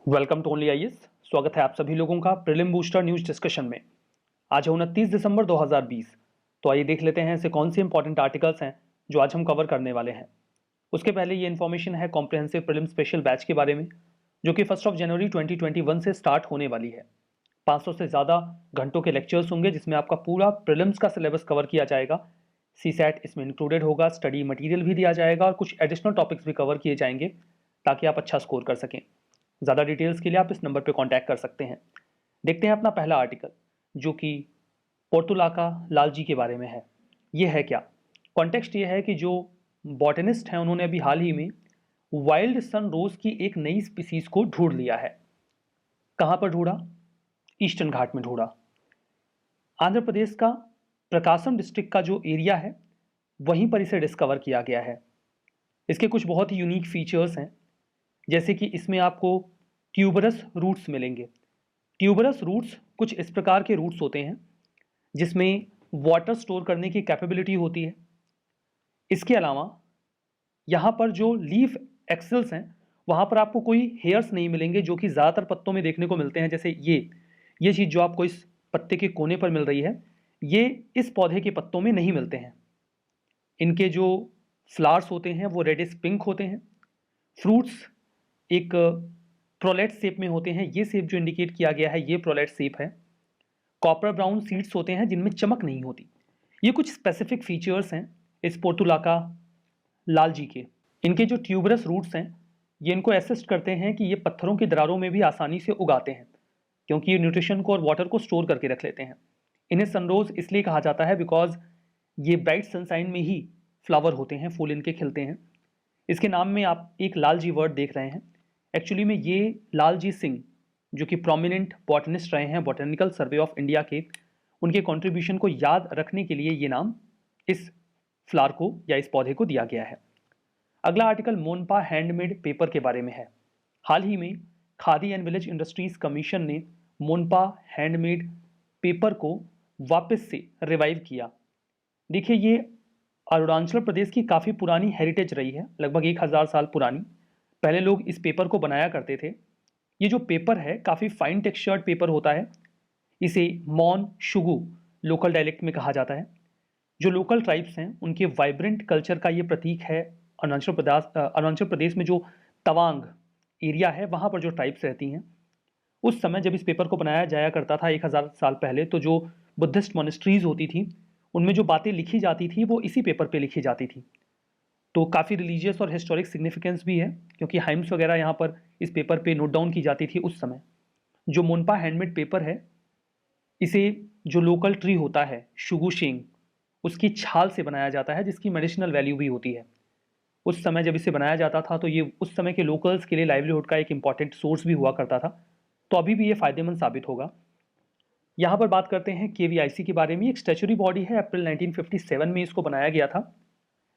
Welcome to only IAS. स्वागत है आप सभी लोगों का प्रीलिम बूस्टर न्यूज डिस्कशन में। आज है 29 दिसंबर 2020। तो आइए देख लेते हैं ऐसे कौन से इंपॉर्टेंट आर्टिकल्स हैं जो आज हम कवर करने वाले हैं। उसके पहले ये इन्फॉर्मेशन है कॉम्प्रिहेंसिव प्रीलिम स्पेशल बैच के बारे में, जो कि 1 जनवरी 2021 से स्टार्ट होने वाली है। 500 से ज़्यादा घंटों के लेक्चर्स होंगे जिसमें आपका पूरा प्रीलिम्स का सिलेबस कवर किया जाएगा। सीसैट इसमें इंक्लूडेड होगा, स्टडी मटेरियल भी दिया जाएगा और कुछ एडिशनल टॉपिक्स भी कवर किए जाएंगे ताकि आप अच्छा स्कोर कर सकें। ज़्यादा डिटेल्स के लिए आप इस नंबर पर कॉन्टैक्ट कर सकते हैं। देखते हैं अपना पहला आर्टिकल, जो कि पोर्तुलाका लाल जी के बारे में है। ये है क्या? कॉन्टेक्स्ट ये है कि जो बॉटनिस्ट हैं उन्होंने अभी हाल ही में वाइल्ड सन रोज की एक नई स्पीसीज को ढूंढ लिया है। कहाँ पर ढूंढा? ईस्टर्न घाट में ढूंढा। आंध्र प्रदेश का प्रकाशम डिस्ट्रिक्ट का जो एरिया है वहीं पर इसे डिस्कवर किया गया है। इसके कुछ बहुत ही यूनिक फीचर्स हैं, जैसे कि इसमें आपको ट्यूबरस रूट्स मिलेंगे। ट्यूबरस रूट्स कुछ इस प्रकार के रूट्स होते हैं जिसमें वाटर स्टोर करने की कैपेबिलिटी होती है। इसके अलावा यहाँ पर जो लीफ एक्सेल्स हैं वहाँ पर आपको कोई हेयर्स नहीं मिलेंगे, जो कि ज़्यादातर पत्तों में देखने को मिलते हैं। जैसे ये चीज़ जो आपको इस पत्ते के कोने पर मिल रही है, ये इस पौधे के पत्तों में नहीं मिलते हैं। इनके जो फ्लावर्स होते हैं वो रेडिश पिंक होते हैं। फ्रूट्स एक प्रोलेट शेप में होते हैं। ये शेप जो इंडिकेट किया गया है ये प्रोलेट शेप है। कॉपर ब्राउन सीड्स होते हैं जिनमें चमक नहीं होती। ये कुछ स्पेसिफिक फीचर्स हैं इस पोर्तुलाका लाल जी के। इनके जो ट्यूबरस रूट्स हैं ये इनको असिस्ट करते हैं कि ये पत्थरों की दरारों में भी आसानी से उगाते हैं, क्योंकि ये न्यूट्रिशन को और वाटर को स्टोर करके रख लेते हैं। इन्हें सनरोज इसलिए कहा जाता है बिकॉज ये ब्राइट सनसाइन में ही फ्लावर होते हैं, फूल इनके खिलते हैं। इसके नाम में आप एक लाल जी वर्ड देख रहे हैं। एक्चुअली में ये लाल जी सिंह, जो कि प्रोमिनेंट बॉटनिस्ट रहे हैं बॉटनिकल सर्वे ऑफ इंडिया के, उनके कंट्रीब्यूशन को याद रखने के लिए ये नाम इस फ्लावर को या इस पौधे को दिया गया है। अगला आर्टिकल मोनपा हैंडमेड पेपर के बारे में है। हाल ही में khadi and village industries commission ने मोनपा हैंडमेड पेपर को वापस से रिवाइव किया। देखिए, ये अरुणाचल प्रदेश की काफ़ी पुरानी हेरिटेज रही है, लगभग 1000 साल पुरानी। पहले लोग इस पेपर को बनाया करते थे। ये जो पेपर है काफ़ी फाइन टेक्सचर्ड पेपर होता है। इसे मॉन शुगु लोकल डायलेक्ट में कहा जाता है। जो लोकल ट्राइब्स हैं उनके वाइब्रेंट कल्चर का ये प्रतीक है। अरुणाचल प्रदेश में जो तवांग एरिया है वहाँ पर जो ट्राइब्स रहती हैं, उस समय जब इस पेपर को बनाया जाया करता था 1000 साल पहले, तो जो बुद्धिस्ट मोनेस्ट्रीज होती थी उनमें जो बातें लिखी जाती थी वो इसी पेपर पे लिखी जाती थी। तो काफ़ी रिलीजियस और हिस्टोरिक सिग्निफिकेंस भी है, क्योंकि हाइम्स वगैरह यहाँ पर इस पेपर पे नोट डाउन की जाती थी उस समय। जो मोनपा हैंडमेड पेपर है, इसे जो लोकल ट्री होता है शुगुशेंग, उसकी छाल से बनाया जाता है, जिसकी मेडिसिनल वैल्यू भी होती है। उस समय जब इसे बनाया जाता था तो ये उस समय के लोकल्स के लिए लाइवलीहुड का एक इंपॉर्टेंट सोर्स भी हुआ करता था। तो अभी भी ये फायदेमंद साबित होगा। यहाँ पर बात करते हैं केवीआईसी के बारे में। एक स्टैच्यूरी बॉडी है, अप्रैल 1957 में इसको बनाया गया था।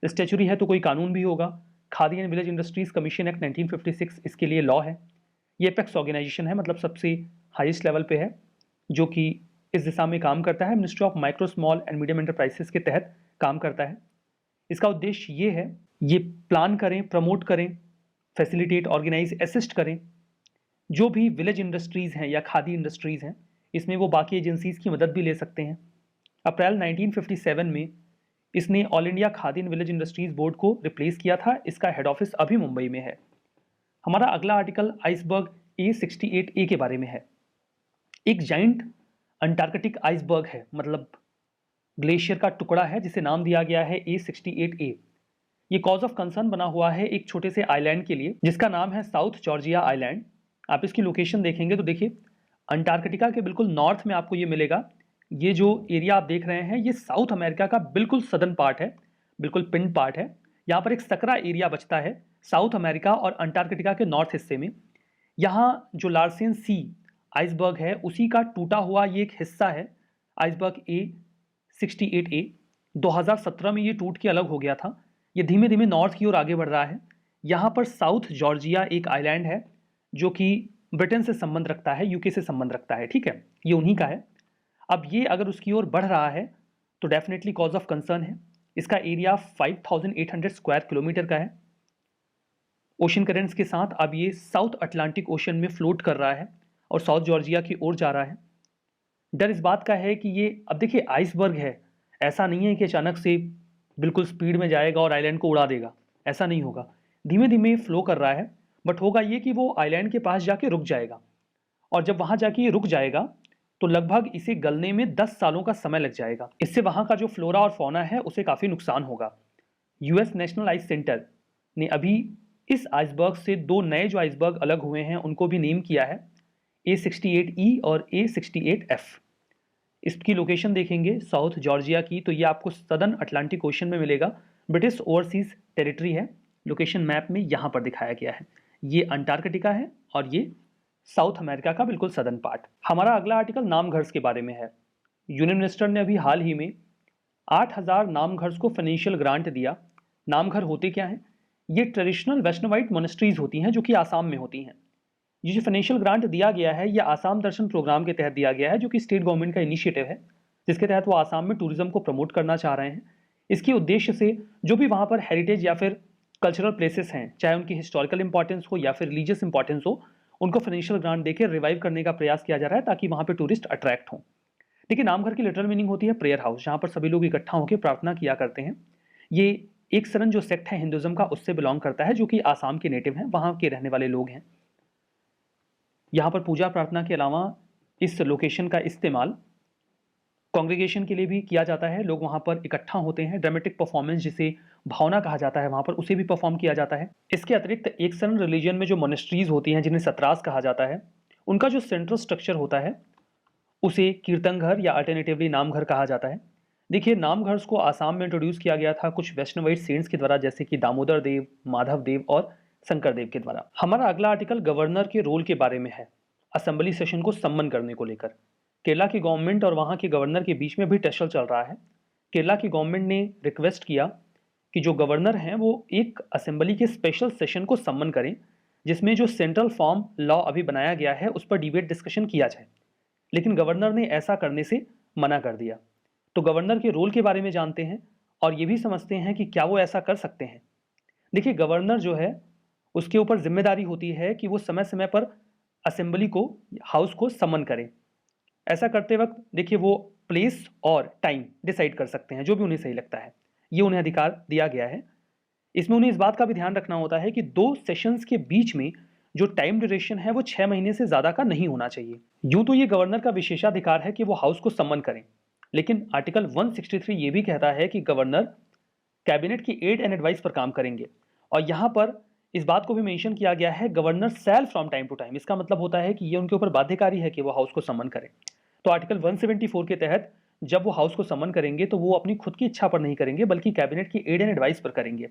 स्टैच्यूरी है तो कोई कानून भी होगा। Khadi and village industries commission act 1956 इसके लिए लॉ है। ये एपेक्स ऑर्गेनाइजेशन है, मतलब सबसे हाईएस्ट लेवल पे है, जो कि इस दिशा में काम करता है। Ministry of micro small and medium enterprises के तहत काम करता है। इसका उद्देश्य ये है, ये प्लान करें, प्रमोट करें, फैसिलिटेट, ऑर्गेनाइज, असिस्ट करें जो भी विलेज इंडस्ट्रीज़ हैं या खादी इंडस्ट्रीज़ हैं। इसमें वो बाकी एजेंसीज़ की मदद भी ले सकते हैं। अप्रैल 1957 में इसने all India khadi and village industries board को रिप्लेस किया था। इसका हेड ऑफिस अभी मुंबई में है। हमारा अगला आर्टिकल आइसबर्ग A68A के बारे में है। एक जाइंट अंटार्कटिक आइसबर्ग है, मतलब ग्लेशियर का टुकड़ा है, जिसे नाम दिया गया है A68A। ये कॉज ऑफ कंसर्न बना हुआ है एक छोटे से आइलैंड के लिए जिसका नाम है साउथ जॉर्जिया आइलैंड। आप इसकी लोकेशन देखेंगे तो देखिए, अंटार्कटिका के बिल्कुल नॉर्थ में आपको ये मिलेगा। ये जो एरिया आप देख रहे हैं ये साउथ अमेरिका का बिल्कुल सदर्न पार्ट है, बिल्कुल पिन पार्ट है। यहाँ पर एक सकरा एरिया बचता है साउथ अमेरिका और अंटार्कटिका के नॉर्थ हिस्से में। यहाँ जो लार्सेन सी आइसबर्ग है उसी का टूटा हुआ ये एक हिस्सा है, आइसबर्ग A68A। 2017 में ये टूट के अलग हो गया था। ये धीमे धीमे नॉर्थ की ओर आगे बढ़ रहा है। यहाँ पर साउथ जॉर्जिया एक आइलैंड है जो कि ब्रिटेन से संबंध रखता है, यूके से संबंध रखता है, ठीक है, ये उन्हीं का है। अब ये अगर उसकी ओर बढ़ रहा है तो डेफिनेटली कॉज ऑफ कंसर्न है। इसका एरिया 5800 स्क्वायर किलोमीटर का है। ओशन करेंट्स के साथ अब ये साउथ अटलांटिक ओशन में फ्लोट कर रहा है और साउथ जॉर्जिया की ओर जा रहा है। डर इस बात का है कि ये, अब देखिए आइसबर्ग है, ऐसा नहीं है कि अचानक से बिल्कुल स्पीड में जाएगा और आइलैंड को उड़ा देगा, ऐसा नहीं होगा। धीमे धीमे फ्लो कर रहा है, बट होगा ये कि वो आइलैंड के पास जाके रुक जाएगा, और जब वहां जाके ये रुक जाएगा तो लगभग इसे गलने में 10 सालों का समय लग जाएगा। इससे वहां का जो फ्लोरा और फौना है उसे काफी नुकसान होगा। यूएस नेशनल आइस सेंटर ने अभी इस आइसबर्ग से 2 नए जो आइसबर्ग अलग हुए हैं उनको भी नेम किया है, A68E और A68F। इसकी लोकेशन देखेंगे साउथ जॉर्जिया की, तो ये आपको सदर्न अटलांटिक ओशन में मिलेगा। ब्रिटिश ओवरसीज टेरिटरी है, लोकेशन मैप में यहाँ पर दिखाया गया है। ये अंटार्कटिका है और ये साउथ अमेरिका का बिल्कुल सदर्न पार्ट। हमारा अगला आर्टिकल नामघर्स के बारे में है। यूनियन मिनिस्टर ने अभी हाल ही में 8000 नामघर्स को फाइनेंशियल ग्रांट दिया। नामघर होते क्या हैं? ये ट्रेडिशनल वैष्णवाइट मोनेस्ट्रीज होती हैं जो कि आसाम में होती हैं। ये जो फाइनेंशियल ग्रांट दिया गया है ये आसाम दर्शन प्रोग्राम के तहत दिया गया है, जो कि स्टेट गवर्नमेंट का इनिशिएटिव है, जिसके तहत वो आसाम में टूरिज्म को प्रमोट करना चाह रहे हैं। इसके उद्देश्य से जो भी वहाँ पर हेरिटेज या फिर कल्चरल प्लेसेस हैं, चाहे उनकी हिस्टोरिकल इंपॉर्टेंस हो या फिर रिलीजियस इंपॉर्टेंस हो, उनको फाइनेंशियल ग्रांट देकर रिवाइव करने का प्रयास किया जा रहा है ताकि वहाँ पर टूरिस्ट अट्रैक्ट हों। देखिए, नामघर की लिटरल मीनिंग होती है प्रेयर हाउस, जहाँ पर सभी लोग इकट्ठा होकर प्रार्थना किया करते हैं। ये एक सरन जो सेक्ट है हिंदुज्म का उससे बिलोंग करता है, जो कि आसाम के नेटिव हैं, वहाँ के रहने वाले लोग हैं। यहाँ पर पूजा प्रार्थना के अलावा इस लोकेशन का इस्तेमाल कांग्रेगेशन के लिए भी किया जाता है। लोग वहाँ पर इकट्ठा होते हैं। ड्रामेटिक परफॉर्मेंस, जिसे भावना कहा जाता है, वहाँ पर उसे भी परफॉर्म किया जाता है। इसके अतिरिक्त एक सरन रिलीजन में जो मोनेस्ट्रीज होती हैं, जिन्हें सत्रास कहा जाता है, उनका जो सेंट्रल स्ट्रक्चर होता है उसे कीर्तन घर या अल्टरनेटिवली नामघर कहा जाता है। देखिए, नामघर को आसाम में इंट्रोड्यूस किया गया था कुछ वैष्णवाइट सेंट्स के द्वारा, जैसे कि दामोदर देव, माधव देव और शंकर देव के द्वारा। हमारा अगला आर्टिकल गवर्नर के रोल के बारे में है, असेंबली सेशन को सम्मन करने को लेकर। केरला की गवर्नमेंट और वहाँ के गवर्नर के बीच में भी टसल चल रहा है। केरला की गवर्नमेंट ने रिक्वेस्ट किया कि जो गवर्नर हैं वो एक असेंबली के स्पेशल सेशन को सम्मन करें, जिसमें जो सेंट्रल फॉर्म लॉ अभी बनाया गया है उस पर डिबेट डिस्कशन किया जाए। लेकिन गवर्नर ने ऐसा करने से मना कर दिया। तो गवर्नर के रोल के बारे में जानते हैं और ये भी समझते हैं कि क्या वो ऐसा कर सकते हैं। देखिए, गवर्नर जो है उसके ऊपर जिम्मेदारी होती है कि वो समय समय पर असेंबली को, हाउस को समन करें। ऐसा करते वक्त देखिए वो प्लेस और टाइम डिसाइड कर सकते हैं, जो भी उन्हें सही लगता है। ये उन्हें अधिकार दिया गया है। इसमें उन्हें इस बात का भी ध्यान रखना होता है कि 2 सेशंस के बीच में जो टाइम ड्यूरेशन है वो 6 महीने से ज्यादा का नहीं होना चाहिए। यूं तो ये गवर्नर का विशेषाधिकार है कि वो हाउस को सम्मन करें, लेकिन आर्टिकल 163 ये भी कहता है कि गवर्नर कैबिनेट की एड एंड एडवाइस पर काम करेंगे। और यहां पर इस बात को भी मेंशन किया गया है, governor shall from time to time. इसका मतलब होता है कि ये उनके ऊपर बाध्यकारी है कि वो हाउस को सम्मन करें। तो आर्टिकल 174 के तहत जब वो हाउस को सम्मन करेंगे तो वो अपनी खुद की इच्छा पर नहीं करेंगे, बल्कि कैबिनेट की एड एंड एडवाइस पर करेंगे।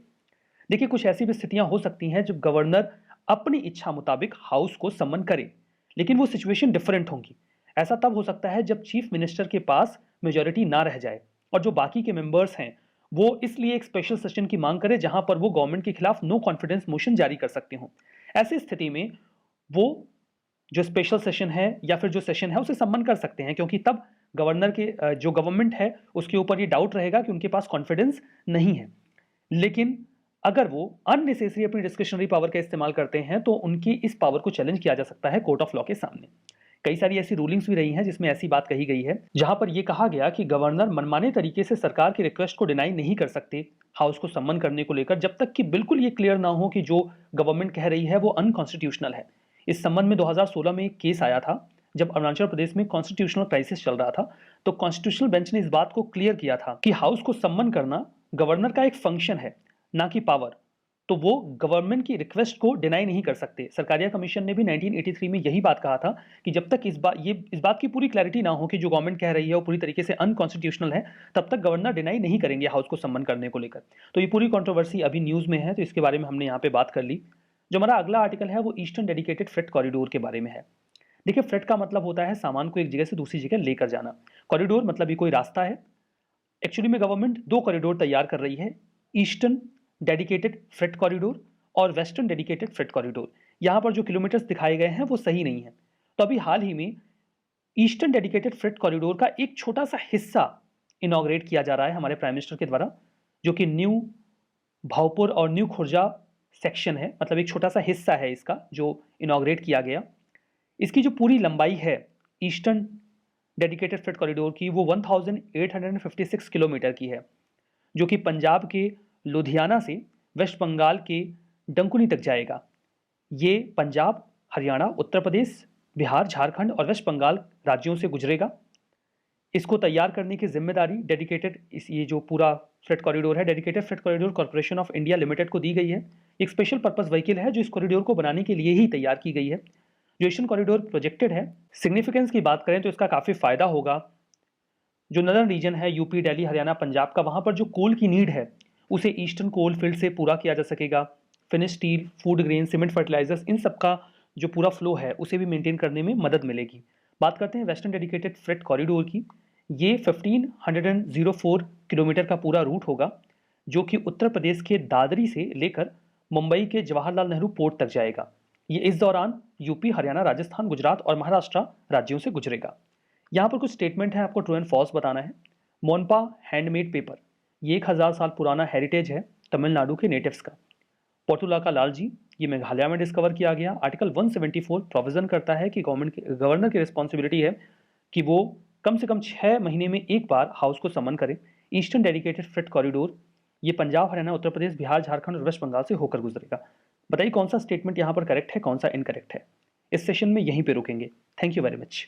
देखिए, कुछ ऐसी भी स्थितियां हो सकती हैं जब गवर्नर अपनी इच्छा मुताबिक हाउस को सम्मन करे, लेकिन वो सिचुएशन डिफरेंट होंगी। ऐसा तब हो सकता है जब चीफ मिनिस्टर के पास मेजॉरिटी ना रह जाए और जो बाकी के मेंबर्स हैं वो इसलिए एक स्पेशल सेशन की मांग करे जहां पर वो गवर्नमेंट के खिलाफ नो कॉन्फिडेंस मोशन जारी कर सकते हो। ऐसी स्थिति में वो जो स्पेशल सेशन है या फिर जो सेशन है उसे सम्मन कर सकते हैं, क्योंकि तब गवर्नर के जो गवर्नमेंट है उसके ऊपर ये डाउट रहेगा कि उनके पास कॉन्फिडेंस नहीं है। लेकिन अगर वो अननेसेसरी अपनी डिस्क्रिशनरी पावर का इस्तेमाल करते हैं तो उनकी इस पावर को चैलेंज किया जा सकता है कोर्ट ऑफ लॉ के सामने। कई सारी ऐसी रूलिंग्स भी रही हैं जिसमें ऐसी बात कही गई है, जहां पर यह कहा गया कि गवर्नर मनमाने तरीके से सरकार की रिक्वेस्ट को डिनाई नहीं कर सकते हाउस को सम्मन करने को लेकर, जब तक कि बिल्कुल ये क्लियर ना हो कि जो गवर्नमेंट कह रही है वो अनकॉन्स्टिट्यूशनल है। इस संबंध में 2016 में एक केस आया था जब अरुणाचल प्रदेश में कॉन्स्टिट्यूशनल क्राइसिस चल रहा था। तो कॉन्स्टिट्यूशनल बेंच ने इस बात को क्लियर किया था कि हाउस को सम्मन करना गवर्नर का एक फंक्शन है, ना कि पावर। तो वो गवर्नमेंट की रिक्वेस्ट को डिनाई नहीं कर सकते। सरकारिया कमीशन ने भी 1983 में यही बात कहा था कि जब तक इस बात की पूरी क्लैरिटी ना हो कि जो गवर्नमेंट कह रही है वो पूरी तरीके से अनकॉन्स्टिट्यूशनल है, तब तक गवर्नर डिनाई नहीं करेंगे हाउस को सम्मन करने को लेकर। तो ये पूरी कंट्रोवर्सी अभी न्यूज़ में है, तो इसके बारे में हमने यहाँ पे बात कर ली। जो हमारा अगला आर्टिकल है वो ईस्टर्न डेडिकेटेड फ्रेट कॉरिडोर के बारे में है। देखिए, फ्रेट का मतलब होता है सामान को एक जगह से दूसरी जगह लेकर जाना। कॉरिडोर मतलब ये कोई रास्ता है। एक्चुअली में गवर्नमेंट 2 कॉरिडोर तैयार कर रही है, ईस्टर्न डेडिकेटेड फ्रेट कॉरिडोर और वेस्टर्न डेडिकेटेड फ्रेट कॉरिडोर। यहाँ पर जो किलोमीटर्स दिखाए गए हैं वो सही नहीं है। तो अभी हाल ही में ईस्टर्न डेडिकेटेड फ्रेट कॉरिडोर का एक छोटा सा हिस्सा इनॉग्रेट किया जा रहा है हमारे प्राइम मिनिस्टर के द्वारा, जो कि न्यू भावपुर और न्यू खुर्जा सेक्शन है, मतलब एक छोटा सा हिस्सा है इसका जो इनॉग्रेट किया गया। इसकी जो पूरी लंबाई है ईस्टर्न डेडिकेटेड फ्रेट कॉरिडोर की वो 1856 किलोमीटर की है, जो कि पंजाब के लुधियाना से वेस्ट बंगाल के डंकुनी तक जाएगा। ये पंजाब, हरियाणा, उत्तर प्रदेश, बिहार, झारखंड और वेस्ट बंगाल राज्यों से गुजरेगा। इसको तैयार करने की जिम्मेदारी डेडिकेटेड ये जो पूरा फ्रेट कॉरिडोर है dedicated freight corridor corporation of India limited को दी गई है। एक स्पेशल पर्पस व्हीकल है जो इस कॉरिडोर को बनाने के लिए ही तैयार की गई है। जो ईस्टर्न कॉरिडोर प्रोजेक्टेड है, सिग्निफिकेंस की बात करें तो इसका काफ़ी फायदा होगा। जो नदर्न रीजन है यूपी, दिल्ली, हरियाणा, पंजाब का, वहाँ पर जो कोल की नीड है उसे ईस्टर्न कोल फील्ड से पूरा किया जा सकेगा। Finish steel, food grain, cement, fertilisers, इन सब का जो पूरा फ्लो है उसे भी मेंटेन करने में मदद मिलेगी। बात करते हैं वेस्टर्न डेडिकेटेड फ्रेट कॉरिडोर की। ये 1504 किलोमीटर का पूरा रूट होगा, जो कि उत्तर प्रदेश के दादरी से लेकर मुंबई के जवाहरलाल नेहरू पोर्ट तक जाएगा। ये इस दौरान यूपी, हरियाणा, राजस्थान, गुजरात और महाराष्ट्र राज्यों से गुजरेगा। यहाँ पर कुछ स्टेटमेंट है, आपको ट्रू एंड फॉल्स बताना है। मोनपा हैंडमेड पेपर, ये 1000 साल पुराना हेरिटेज है तमिलनाडु के नेटिव्स का। पोर्टुला का लाल जी, ये मेघालय में डिस्कवर किया गया। आर्टिकल 174 प्रोविजन करता है कि गवर्नर की रिस्पॉन्सिबिलिटी है कि वो कम से कम 6 महीने में एक बार हाउस को समन करें। ईस्टर्न डेडिकेटेड फ्रेट कॉरिडोर ये पंजाब, हरियाणा, उत्तर प्रदेश, बिहार, झारखंड और वेस्ट बंगाल से होकर गुजरेगा। बताइए कौन सा स्टेटमेंट यहाँ पर करेक्ट है, कौन सा इनकरेक्ट है। इस सेशन में यहीं पे रुकेंगे। Thank you very much.